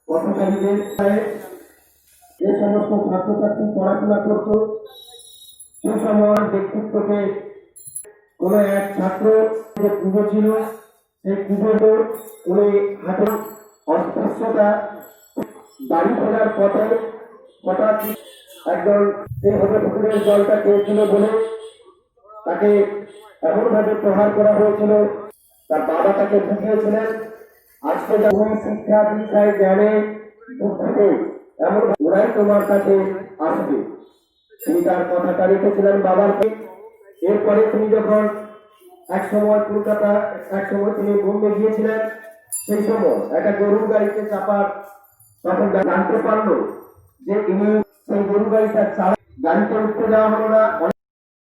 পথচারীদের যে সমস্ত ছাত্রছাত্রী পড়াশোনা করত সে সময় ব্যক্তিত্বকে কোন এক ছাত্র যে পুজো ছিল সেই পুজো উনি হাতে অস্পৃশ্যতা বাড়ি ফেরার পথে হঠাৎ একজন সেইভাবে পুকুরের জলটা খেয়েছিল বলে তাকে এমন ভাবে প্রহার করা হয়েছিল। তার বাবা তাকে বুঝিয়েছিলেন আজকে যখন শিক্ষা দীক্ষায় জ্ঞানে বুদ্ধিতে এমন ওরাই তোমার কাছে আসবে। তিনি তার কথাটা রেখেছিলেন বাবাকে। এরপরে তিনি যখন এক সময় কলকাতা এক সময় তিনি বোম্বে গিয়েছিলেন, সেই সময় একটা গরুর গাড়িতে চাপার তখন জানতে পারলো যে ইনি সেই গরু গাড়িটা গাড়িতে উঠতে দেওয়া হলো না।